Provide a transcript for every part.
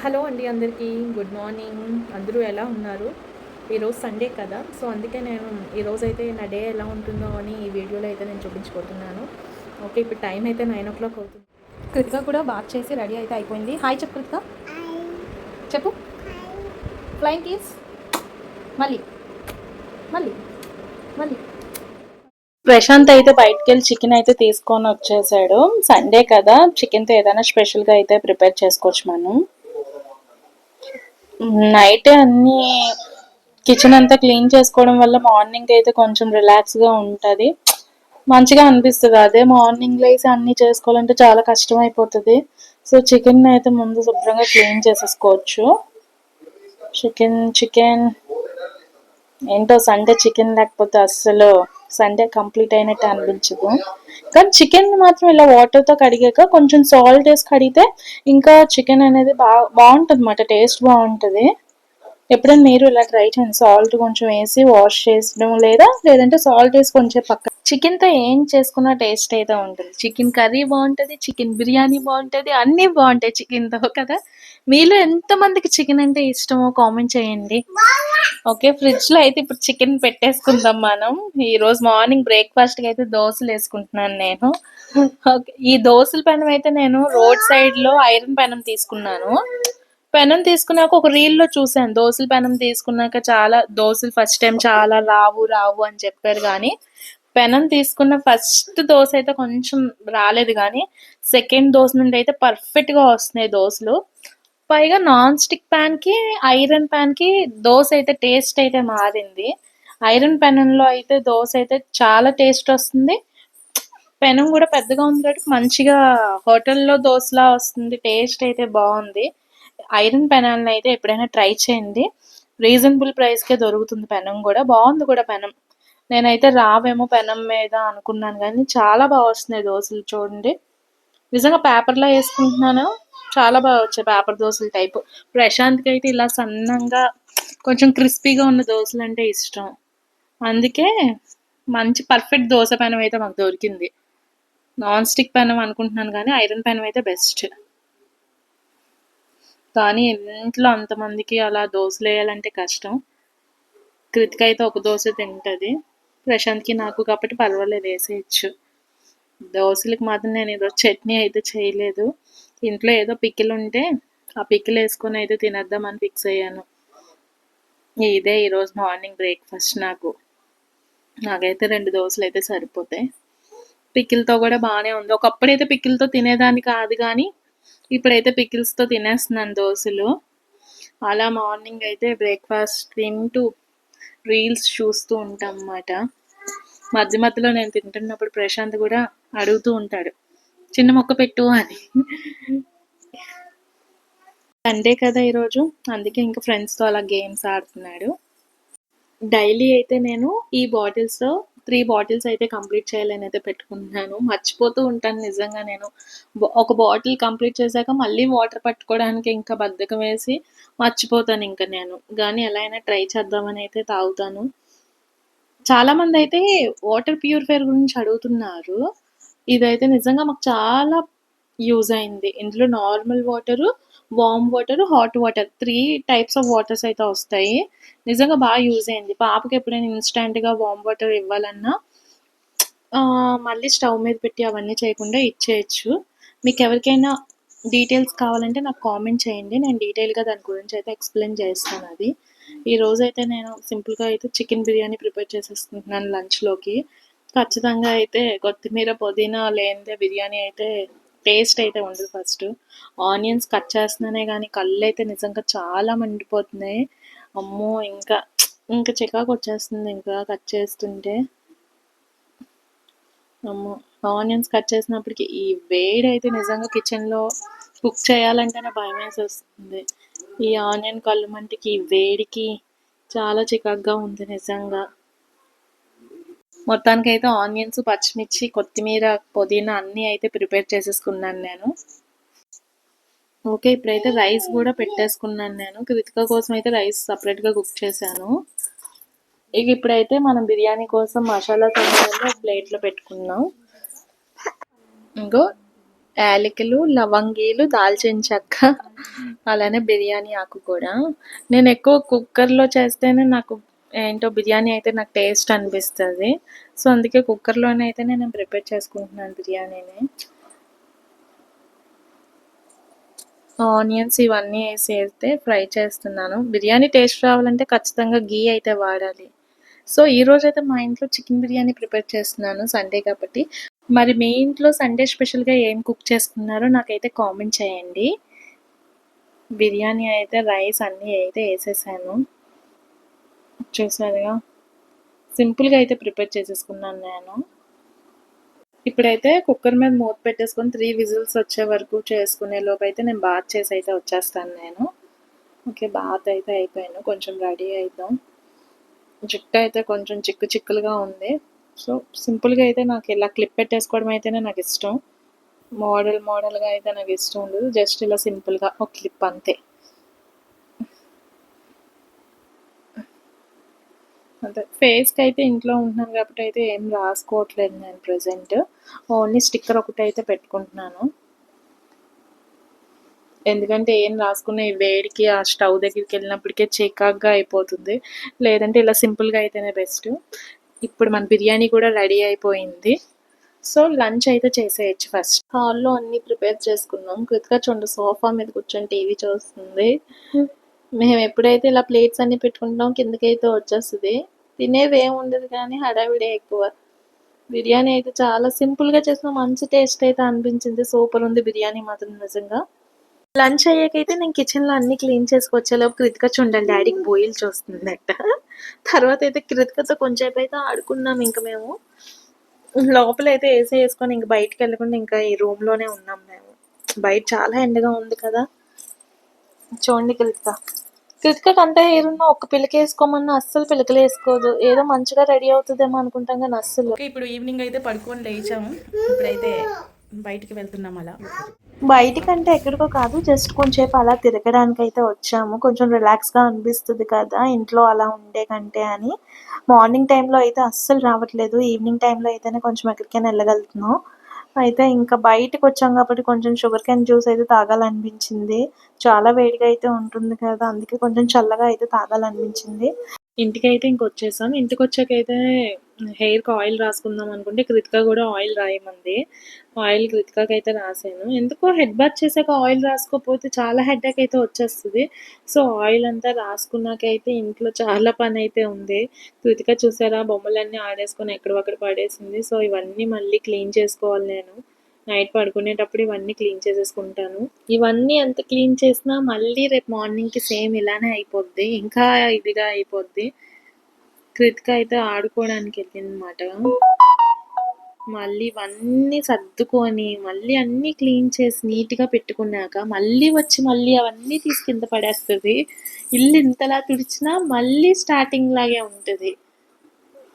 Hello అండి అందరికీ good morning. అందరూ ఎలా ఉన్నారు? ఈరోజు సండే కదా, సో అందుకే నేను ఈరోజైతే నా డే ఎలా ఉంటుందో అని ఈ వీడియోలో అయితే నేను చూపించుకుంటున్నాను. ఓకే, ఇప్పుడు టైం అయితే 9 o'clock అవుతుంది. కృతిక కూడా బాత్ చేసి రెడీ అయితే అయిపోయింది. హాయ్ చెప్పు కృతిక, చెప్పు. Flying kiss. మళ్ళీ మళ్ళీ మళ్ళీ. ప్రశాంత్ అయితే బయటకు వెళ్ళి చికెన్ అయితే తీసుకొని వచ్చేసాడు. సండే కదా, చికెన్తో ఏదైనా స్పెషల్గా అయితే ప్రిపేర్ చేసుకోవచ్చు మనం. నైట్ అన్ని కిచెన్ అంతా క్లీన్ చేసుకోవడం వల్ల మార్నింగ్ అయితే కొంచెం రిలాక్స్గా ఉంటుంది, మంచిగా అనిపిస్తుంది. అదే మార్నింగ్ లేసి అన్ని చేసుకోవాలంటే చాలా కష్టం అయిపోతుంది. సో చికెన్ అయితే ముందు శుభ్రంగా క్లీన్ చేసేసుకోవచ్చు. చికెన్ ఏంటో సండే చికెన్ లేకపోతే అస్సలు సండే కంప్లీట్ అయినట్టు అనిపించదు. కానీ చికెన్ మాత్రం ఇలా వాటర్తో కడిగాక కొంచెం సాల్ట్ వేసి కడిగితే ఇంకా చికెన్ అనేది బాగుంటుంది అన్నమాట, టేస్ట్ బాగుంటుంది. ఎప్పుడైనా మీరు ఇలా ట్రై చేయండి. సాల్ట్ కొంచెం వేసి వాష్ చేసడం లేదంటే సాల్ట్ వేసి కొంచెం పక్క. చికెన్తో ఏం చేసుకున్న టేస్ట్ అయితే ఉంటుంది. చికెన్ కర్రీ బాగుంటుంది, చికెన్ బిర్యానీ బాగుంటుంది, అన్నీ బాగుంటాయి చికెన్తో కదా. మీలో ఎంతమందికి చికెన్ అంటే ఇష్టమో కామెంట్ చేయండి. ఓకే, ఫ్రిడ్జ్లో అయితే ఇప్పుడు చికెన్ పెట్టేసుకుందాం మనం. ఈరోజు మార్నింగ్ బ్రేక్ఫాస్ట్కి అయితే దోశలు వేసుకుంటున్నాను నేను. ఓకే, ఈ దోశల పెనం అయితే నేను రోడ్ సైడ్లో ఐరన్ పెనం తీసుకున్నాను. పెనం తీసుకున్నాక ఒక రీల్లో చూసాను, దోశల పెనం తీసుకున్నాక చాలా దోశలు ఫస్ట్ టైం చాలా రావు అని చెప్పారు. కానీ పెనం తీసుకున్న ఫస్ట్ దోశ అయితే కొంచెం రాలేదు, కానీ సెకండ్ దోశ నుండి అయితే పర్ఫెక్ట్గా వస్తున్నాయి దోశలు. పైగా నాన్ స్టిక్ ప్యాన్కి ఐరన్ ప్యాన్కి దోశ అయితే టేస్ట్ అయితే మారింది. ఐరన్ పెనంలో అయితే దోశ అయితే చాలా టేస్ట్ వస్తుంది. పెనం కూడా పెద్దగా ఉంది కాబట్టి మంచిగా హోటల్లో దోశలా వస్తుంది, టేస్ట్ అయితే బాగుంది. ఐరన్ పెనాన్ని అయితే ఎప్పుడైనా ట్రై చేయండి. రీజనబుల్ ప్రైస్కే దొరుకుతుంది. పెనం కూడా బాగుంది కూడా పెనం. నేనైతే రావేమో పెనం మీద అనుకున్నాను, కానీ చాలా బాగా వస్తున్నాయి దోశలు. చూడండి, నిజంగా పేపర్లో వేసుకుంటున్నాను, చాలా బాగా వచ్చాయి పేపర్ దోశల టైపు. ప్రశాంత్కి అయితే ఇలా సన్నంగా కొంచెం క్రిస్పీగా ఉన్న దోశలు అంటే ఇష్టం. అందుకే మంచి పర్ఫెక్ట్ దోశ పెనం అయితే మాకు దొరికింది. నాన్ స్టిక్ పెనం అనుకుంటున్నాను, కానీ ఐరన్ పెనం అయితే బెస్ట్. కానీ ఇంట్లో అంతమందికి అలా దోశలు వేయాలంటే కష్టం. కృతిక అయితే ఒక దోశ తింటుంది, ప్రశాంత్కి నాకు కాబట్టి పర్వాలేదు, వేసేయచ్చు. దోశలకు మాత్రం నేను ఈరోజు చట్నీ అయితే చేయలేదు. ఇంట్లో ఏదో పికిల్ ఉంటే ఆ పికిల్ వేసుకొని అయితే తినేద్దామని ఫిక్స్ అయ్యాను. ఇదే ఈరోజు మార్నింగ్ బ్రేక్ఫాస్ట్. నాకైతే 2 దోశలు అయితే సరిపోతాయి. పికిల్తో కూడా బాగానే ఉంది. ఒకప్పుడైతే పికిల్తో తినేదాన్ని కాదు, కానీ ఇప్పుడైతే పికిల్స్తో తినేస్తున్నాను దోశలు. అలా మార్నింగ్ అయితే బ్రేక్ఫాస్ట్ తింటూ రీల్స్ చూస్తూ ఉంటాం అన్నమాట. మధ్య మధ్యలో నేను తింటున్నప్పుడు ప్రశాంత్ కూడా అడుగుతూ ఉంటాడు, చిన్న మొక్క పెట్టు అని. సండే కదా ఈరోజు, అందుకే ఇంకా ఫ్రెండ్స్తో అలా గేమ్స్ ఆడుతున్నాడు. డైలీ అయితే నేను ఈ బాటిల్స్తో 3 బాటిల్స్ అయితే కంప్లీట్ చేయాలని అయితే పెట్టుకుంటున్నాను. మర్చిపోతూ ఉంటాను నిజంగా. నేను ఒక బాటిల్ కంప్లీట్ చేశాక మళ్ళీ వాటర్ పట్టుకోవడానికి ఇంకా బద్ధకం వేసి మర్చిపోతాను ఇంకా నేను. కానీ ఎలా అయినా ట్రై చేద్దామని అయితే తాగుతాను. చాలామంది అయితే వాటర్ ప్యూరిఫైయర్ గురించి అడుగుతున్నారు. ఇదైతే నిజంగా మాకు చాలా యూజ్ అయింది. ఇందులో normal water, warm water, hot water 3 types of waters అయితే వస్తాయి. నిజంగా బాగా యూజ్ అయింది. పాపకి ఎప్పుడైనా ఇన్స్టెంట్గా వామ్ వాటర్ ఇవ్వాలన్నా మళ్ళీ స్టవ్ మీద పెట్టి అవన్నీ చేయకుండా ఇచ్చేయచ్చు. మీకు ఎవరికైనా డీటెయిల్స్ కావాలంటే నాకు కామెంట్ చేయండి, నేను డీటెయిల్గా దాని గురించి అయితే ఎక్స్ప్లెయిన్ చేస్తాను. అది ఈరోజైతే నేను సింపుల్గా అయితే చికెన్ బిర్యానీ ప్రిపేర్ చేసేసుకుంటున్నాను లంచ్లోకి. ఖచ్చితంగా అయితే కొత్తిమీర పుదీనా లేనిదే బిర్యానీ అయితే టేస్ట్ అయితే ఉండదు. ఫస్ట్ ఆనియన్స్ కట్ చేస్తున్నానే కానీ కళ్ళు అయితే నిజంగా చాలా మండిపోతున్నాయి. అమ్మో, ఇంకా చికాకు వచ్చేస్తుంది ఇంకా కట్ చేస్తుంటే. అమ్మో, ఆనియన్స్ కట్ చేసినప్పటికి ఈ వేడి అయితే నిజంగా కిచెన్లో కుక్ చేయాలంటేనే భయం వేసేస్తుంది. ఈ ఆనియన్ కళ్ళు మంటికి ఈ వేడికి చాలా చికాకుగా ఉంది నిజంగా. మొత్తానికి అయితే ఆనియన్స్, పచ్చిమిర్చి, కొత్తిమీర, పుదీనా అన్నీ అయితే ప్రిపేర్ చేసేసుకున్నాను నేను. ఓకే, ఇప్పుడైతే రైస్ కూడా పెట్టేసుకున్నాను నేను. కృతిక కోసం అయితే రైస్ సపరేట్గా కుక్ చేశాను. ఇక ఇప్పుడైతే మనం బిర్యానీ కోసం మసాలా తయారు ప్లేట్లో పెట్టుకున్నాం. ఇంకో యాలకులు, లవంగీలు, దాల్చిన చెక్క, అలానే బిర్యానీ ఆకు కూడా. నేను ఎక్కువ కుక్కర్‌లో చేస్తేనే నాకు ఏంటో బిర్యానీ అయితే నాకు టేస్ట్ అనిపిస్తది. సో, అందుకే కుక్కర్‌లోనే అయితేనే నేను ప్రిపేర్ చేసుకుంటున్నాను బిర్యానీని. ఆనియన్స్ ఇవన్నీ ఏసి ఫ్రై చేస్తున్నాను. బిర్యానీ టేస్ట్ రావాలంటే ఖచ్చితంగా ఘీ అయితే వాడాలి. సో, ఈరోజైతే మా ఇంట్లో చికెన్ బిర్యానీ ప్రిపేర్ చేస్తున్నాను సండే కాబట్టి. మరి మీ ఇంట్లో సండే స్పెషల్‌గా ఏం కుక్ చేసుకున్నారో నాకైతే కామెంట్ చేయండి. బిర్యానీ అయితే రైస్ అన్నీ అయితే ఏసేసాను. చూసారుగా సింపుల్‌గా అయితే ప్రిపేర్ చేసేసుకున్నాను నేను. ఇప్పుడైతే కుక్కర్ మీద మూత పెట్టేసుకొని 3 విజిల్స్ వచ్చే వరకు చేసుకునే లోపైతే నేను బాత్ చేసి అయితే వచ్చేస్తాను నేను. ఓకే. బాత్ అయితే అయిపోయాను. కొంచెం రెడీ అయిద్దాం. జుట్టు అయితే కొంచెం చిక్కు చిక్కులుగా ఉంది. సో, సింపుల్‌గా అయితే నాకు ఇలా క్లిప్ పెట్టేసుకోవడం అయితేనే నాకిష్టం. మోడల్‌గా అయితే నాకిష్టం ఉండదు. జస్ట్ ఇలా సింపుల్‌గా ఒక క్లిప్ అంతే. అంతే. ఫేస్‌కి అయితే ఇంట్లో ఉంటున్నాను కాబట్టి అయితే ఏం రాసుకోవట్లేదు నేను ప్రెజెంట్. ఓన్లీ స్టిక్కర్ ఒకటైతే పెట్టుకుంటున్నాను. ఎందుకంటే ఏం రాసుకున్న ఈ వేడికి ఆ స్టవ్ దగ్గరికెళ్ళినప్పటికే చికాకుగా అయిపోతుంది. లేదంటే ఇలా సింపుల్‌గా అయితేనే బెస్ట్. ఇప్పుడు మన బిర్యానీ కూడా రెడీ అయిపోయింది. సో, లంచ్ అయితే చేసేయొచ్చు ఫస్ట్. హాల్‌లో అన్నీ ప్రిపేర్ చేసుకున్నాం. కృతిక చూడండి సోఫా మీద కూర్చొని టీవీ చూస్తుంది. మేము ఎప్పుడైతే ఇలా ప్లేట్స్ అన్నీ పెట్టుకుంటాం కిందకైతే వచ్చేస్తది. తినేదేముండదు కానీ హడావిడే ఎక్కువ. బిర్యానీ అయితే చాలా సింపుల్‌గా చేసినా మంచి టేస్ట్ అయితే అనిపించింది. సూపర్ ఉంది బిర్యానీ మాత్రం నిజంగా. లంచ్ అయ్యాకైతే నేను కిచెన్‌లో అన్నీ క్లీన్ చేసుకొచ్చేలోపు కృతిక చూడండి డాడీకి బోయిలు చూస్తుందట. తర్వాత అయితే కృతికతో కొంచెంసేపు అయితే ఆడుకున్నాం ఇంక మేము. లోపలైతే ఏసీ యేసుకొని ఇంక బయటికెళ్ళకుండా ఇంకా ఈ రూమ్‌లోనే ఉన్నాం మేము. బయట చాలా ఎండగా ఉంది కదా! చూడండి కృతిక. కృతికకి అంత హెయిర్ ఉన్నా ఒక్క పిలకేసుకోమన్నా అస్సలు పిలకలేసుకోదు. ఏదో మంచిగా రెడీ అవుతదేమో అనుకుంటాం గానీ అస్సలు. ఓకే, ఇప్పుడు ఈవినింగ్ అయితే పడుకొని లేచాము. ఇప్పుడైతే బయటికి వెళ్తున్నాం అలా. బయటికంటే ఎక్కడికో కాదు. జస్ట్ కొంచెంసేపు అలా తిరగడానికైతే వచ్చాము. కొంచెం రిలాక్స్‌గా అనిపిస్తది కదా! ఇంట్లో అలా ఉండే కంటే అని. మార్నింగ్ టైమ్‌లో అయితే అస్సలు రావట్లేదు. ఈవినింగ్ టైమ్‌లో అయితేనే కొంచెం ఎక్కడికైనా ఎళ్ళగలుగుతున్నాం. అయితే ఇంకా బయటికొచ్చాం కాబట్టి కొంచెం షుగర్ కేన్ జ్యూస్ అయితే తాగాలనిపించింది. చాలా వేడిగా అయితే ఉంటుంది కదా! అందుకే కొంచెం చల్లగా అయితే తాగాలనిపించింది. ఇంటికైతే ఇంకొచ్చేసాం. ఇంటికొచ్చాకైతే హెయిర్‌కి ఆయిల్ రాసుకుందాం అనుకుంటే కృతిక గూడా ఆయిల్ రాయమంది. ఆయిల్ కృతికకైతే రాసాను. ఎందుకో హెడ్ బాత్ చేశాక ఆయిల్ రాసుకోకపోతే చాలా హెడేక్ అయితే వచ్చేస్తది. సో, ఆయిల్ అంతా రాసుకున్నాకైతే ఇంట్లో చాలా పనైతే ఉంది. కృతిక చూసారా బొమ్మలన్నీ ఆడేసుకొని ఎక్కడివక్కడ పడేసింది. సో, ఇవన్నీ మళ్ళీ క్లీన్ చేసుకోవాలి నేను. నైట్ పడుకునేటప్పుడు ఇవన్నీ క్లీన్ చేసేసుకుంటాను. ఇవన్నీ ఎంత క్లీన్ చేసినా మళ్ళీ రేపు మార్నింగ్‌కి సేమ్ ఇలానే అయిపోద్ది. ఇంకా ఇదిగా అయిపోద్ది. కృతిక అయితే ఆడుకోవడానికెళ్ళిందనమాట. మళ్ళీ ఇవన్నీ సర్దుకొని, మళ్ళీ అన్నీ క్లీన్ చేసి నీట్‌గా పెట్టుకున్నాక, మళ్ళీ వచ్చి మళ్ళీ అవన్నీ తీసి కింద పడేస్తది. ఇల్లు ఇంతలా తుడిచినా మళ్ళీ స్టార్టింగ్ లాగే ఉంటది.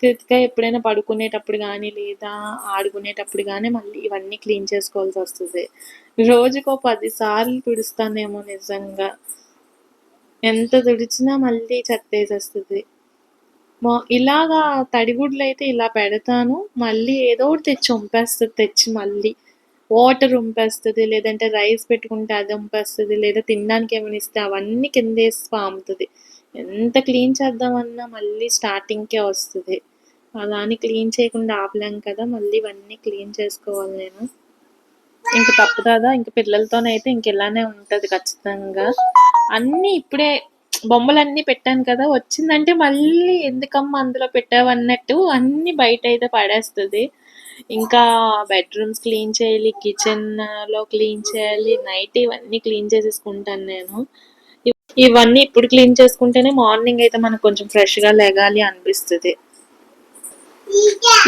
కృతిక ఎప్పుడైనా పడుకునేటప్పుడు గానీ, లేదా ఆడుకునేటప్పుడు గానీ మళ్ళీ ఇవన్నీ క్లీన్ చేసుకోవాల్సొస్తది. రోజుకో 10 సార్లు తుడుస్తానేమో నిజంగా. ఎంత తుడిచినా మళ్ళీ చెత్తేసేస్తది. ఇలాగా తడిగుడ్లయితే ఇలా పెడతాను. మళ్ళీ ఏదో ఒకటి తెచ్చి ఒంపేస్తది తెచ్చి మళ్ళీ. వాటర్ ఒంపేస్తది. లేదంటే రైస్ పెట్టుకుంటే అది ఒంపేస్తది. లేదా తినడానికి ఏమైనా ఇస్తే అవన్నీ కిందేసి పాముతది. ఎంత క్లీన్ చేద్దామన్నా మళ్ళీ స్టార్టింగ్‌కే వస్తది. అలా అని క్లీన్ చేయకుండా ఆపలేం కదా! మళ్ళీ ఇవన్నీ క్లీన్ చేసుకోవాలి నేను. ఇంక తప్పదు ఇంక పిల్లలతోనైతే ఇంక ఇలానే ఉంటది ఖచ్చితంగా. అన్నీ ఇప్పుడే బొమ్మలన్నీ పెట్టాను కదా! వచ్చిందంటే మళ్ళీ ఎందుకమ్మా అందులో పెట్టావన్నట్టు అన్నీ బయటైతే పడేస్తది. ఇంకా బెడ్‌రూమ్స్ క్లీన్ చేయాలి, కిచెన్‌లో క్లీన్ చేయాలి, నైట్ ఇవన్నీ క్లీన్ చేసేసుకుంటాను నేను. ఇవన్నీ ఇప్పుడు క్లీన్ చేసుకుంటేనే మార్నింగ్ అయితే మనకు కొంచెం ఫ్రెష్‌గా లెగాలి అనిపిస్తది.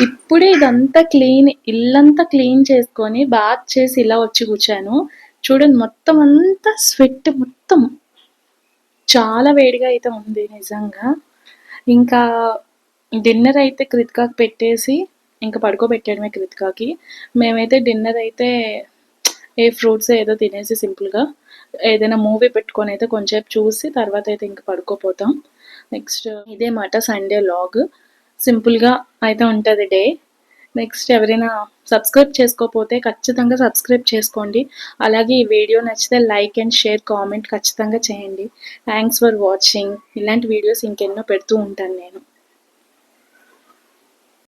ఇప్పుడే ఇదంతా ఇల్లంతా క్లీన్ చేసుకొని బాత్ చేసి ఇలా వచ్చి కూర్చాను. చూడండి మొత్తం అంతా స్వెట్ మొత్తం. చాలా వేడిగా అయితే ఉంది నిజంగా. ఇంకా డిన్నర్ అయితే కృతికాకి పెట్టేసి ఇంక పడుకోబెట్టేయడమే కృతికాకి. మేమైతే డిన్నర్ అయితే ఫ్రూట్స్ ఏదో తినేసి సింపుల్‌గా ఏదైనా మూవీ పెట్టుకొని అయితే కొంచెంసేపు చూసి తర్వాత అయితే ఇంక పడుకోపోతాం. నెక్స్ట్ ఇదే మాట సండే వ్లాగ్. సింపుల్‌గా అయితే ఉంటది డే. నెక్స్ట్ ఎవరైనా సబ్స్క్రైబ్ చేసుకోకపోతే ఖచ్చితంగా సబ్స్క్రైబ్ చేసుకోండి. అలాగే ఈ వీడియో నచ్చితే లైక్ అండ్ షేర్, కామెంట్ ఖచ్చితంగా చేయండి. Thanks for watching. ఇలాంటి వీడియోస్ ఇంకెన్నో పెడుతూ ఉంటాను నేను.